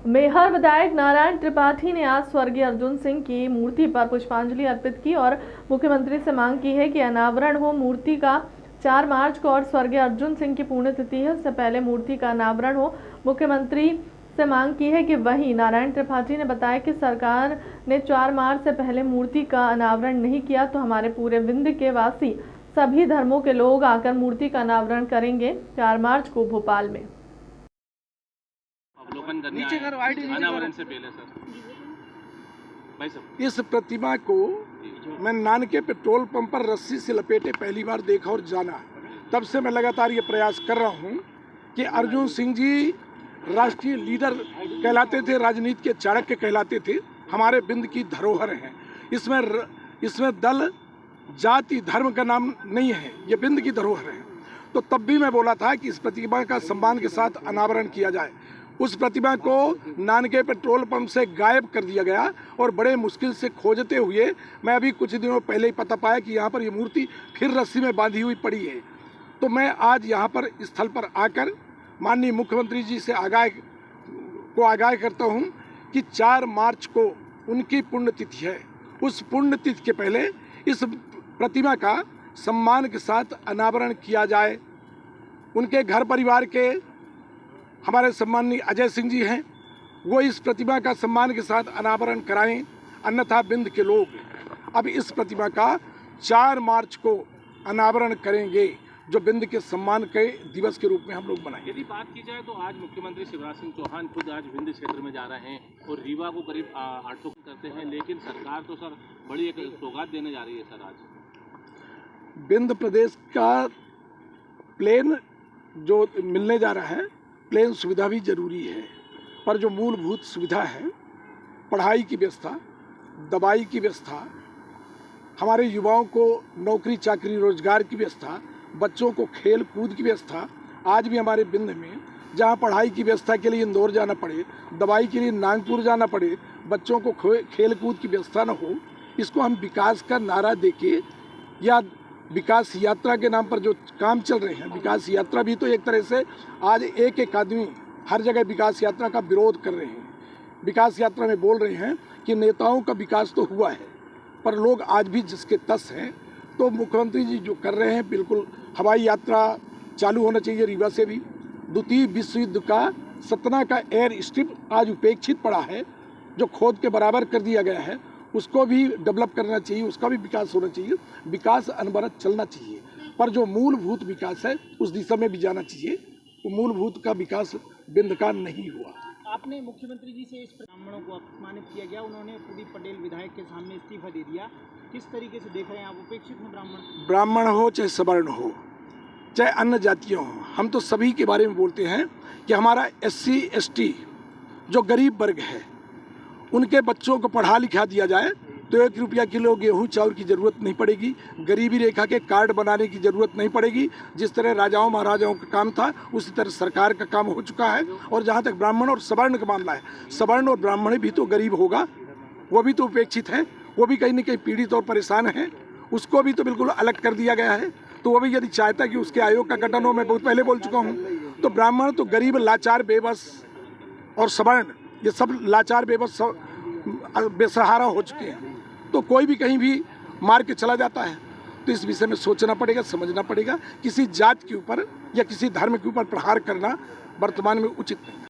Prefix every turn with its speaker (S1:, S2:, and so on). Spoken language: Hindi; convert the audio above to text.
S1: मेहर विधायक नारायण त्रिपाठी ने आज स्वर्गीय अर्जुन सिंह की मूर्ति पर पुष्पांजलि अर्पित की और मुख्यमंत्री से मांग की है कि अनावरण हो मूर्ति का 4 मार्च को और स्वर्गीय अर्जुन सिंह की पुण्यतिथि है, उससे पहले मूर्ति का अनावरण हो। मुख्यमंत्री से मांग की है कि वहीं नारायण त्रिपाठी ने बताया कि सरकार ने 4 मार्च से पहले मूर्ति का अनावरण नहीं किया तो हमारे पूरे विंध्य के वासी सभी धर्मों के लोग आकर मूर्ति का अनावरण करेंगे 4 मार्च को भोपाल में।
S2: अवलोकन करने अनावरण से पहले सर भाई साहब,
S3: इस प्रतिमा को मैं नानके पेट्रोल पंप पर रस्सी से लपेटे पहली बार देखा और जाना। तब से मैं लगातार ये प्रयास कर रहा हूँ कि अर्जुन सिंह जी राष्ट्रीय लीडर कहलाते थे, राजनीति के चाणक्य कहलाते थे, हमारे बिंद की धरोहर हैं। इसमें दल जाति धर्म का नाम नहीं है, ये बिंद की धरोहर है। तो तब भी मैं बोला था कि इस प्रतिमा का सम्मान के साथ अनावरण किया जाए। उस प्रतिमा को नानके पेट्रोल पंप से गायब कर दिया गया और बड़े मुश्किल से खोजते हुए मैं अभी कुछ दिनों पहले ही पता पाया कि यहाँ पर ये मूर्ति फिर रस्सी में बांधी हुई पड़ी है। तो मैं आज यहाँ पर स्थल पर आकर माननीय मुख्यमंत्री जी से आगाह करता हूँ कि 4 मार्च को उनकी पुण्यतिथि है। उस पुण्यतिथि के पहले इस प्रतिमा का सम्मान के साथ अनावरण किया जाए। उनके घर परिवार के हमारे सम्माननीय अजय सिंह जी हैं, वो इस प्रतिमा का सम्मान के साथ अनावरण कराएं, अन्यथा बिंद के लोग अब इस प्रतिमा का 4 मार्च को अनावरण करेंगे, जो बिंद के सम्मान के दिवस के रूप में हम लोग मनाएंगे।
S2: यदि बात की जाए तो आज मुख्यमंत्री शिवराज सिंह चौहान खुद आज विंध्य क्षेत्र में जा रहे हैं और रीवा को करीब 800 करते हैं, लेकिन सरकार तो सर बड़ी एक सौगात देने जा रही है सर। आज
S3: बिंद प्रदेश का प्लेन जो मिलने जा रहा है, प्लेन सुविधा भी जरूरी है, पर जो मूलभूत सुविधा है, पढ़ाई की व्यवस्था, दवाई की व्यवस्था, हमारे युवाओं को नौकरी चाकरी रोजगार की व्यवस्था, बच्चों को खेल कूद की व्यवस्था, आज भी हमारे बिंद में जहां पढ़ाई की व्यवस्था के लिए इंदौर जाना पड़े, दवाई के लिए नागपुर जाना पड़े, बच्चों को खेल कूद की व्यवस्था न हो, इसको हम विकास का नारा देके या विकास यात्रा के नाम पर जो काम चल रहे हैं, विकास यात्रा भी तो एक तरह से आज एक आदमी हर जगह विकास यात्रा का विरोध कर रहे हैं। विकास यात्रा में बोल रहे हैं कि नेताओं का विकास तो हुआ है, पर लोग आज भी जिसके तस हैं। तो मुख्यमंत्री जी जो कर रहे हैं, बिल्कुल हवाई यात्रा चालू होना चाहिए रीवा से भी। द्वितीय विश्व युद्ध का सतना का एयर स्ट्रिप आज उपेक्षित पड़ा है, जो खोद के बराबर कर दिया गया है, उसको भी डेवलप करना चाहिए, उसका भी विकास होना चाहिए। विकास अनवरत चलना चाहिए, पर जो मूलभूत विकास है उस दिशा में भी जाना चाहिए। वो मूलभूत का विकास बिंद का नहीं हुआ।
S4: आपने मुख्यमंत्री जी से इस ब्राह्मणों को अपमानित किया गया, उन्होंने पूरी पटेल विधायक के सामने इस्तीफा दे दिया, किस तरीके से देख रहे हैं आप? उपेक्षित हैं
S3: ब्राह्मण हो चाहे सवर्ण हो चाहे अन्य जातियों हो, हम तो सभी के बारे में बोलते हैं कि हमारा SC ST जो गरीब वर्ग है, उनके बच्चों को पढ़ा लिखा दिया जाए तो 1 रुपया किलो गेहूं चावल की ज़रूरत नहीं पड़ेगी, गरीबी रेखा के कार्ड बनाने की ज़रूरत नहीं पड़ेगी। जिस तरह राजाओं महाराजाओं का काम था, उसी तरह सरकार का काम हो चुका है। और जहां तक ब्राह्मण और सवर्ण का मामला है, सवर्ण और ब्राह्मण भी तो गरीब होगा, वो भी तो उपेक्षित है, वो भी कहीं न कहीं पीड़ित और परेशान है, उसको भी तो बिल्कुल अलग कर दिया गया है। तो वो भी यदि चाहता कि उसके आयोग का गठन हो, मैं बहुत पहले बोल चुका हूँ। तो ब्राह्मण तो गरीब लाचार बेबस और सवर्ण ये सब लाचार बेबस बेसहारा हो चुके हैं। तो कोई भी कहीं भी मार के चला जाता है। तो इस विषय में सोचना पड़ेगा, समझना पड़ेगा। किसी जात के ऊपर या किसी धर्म के ऊपर प्रहार करना वर्तमान में उचित नहीं।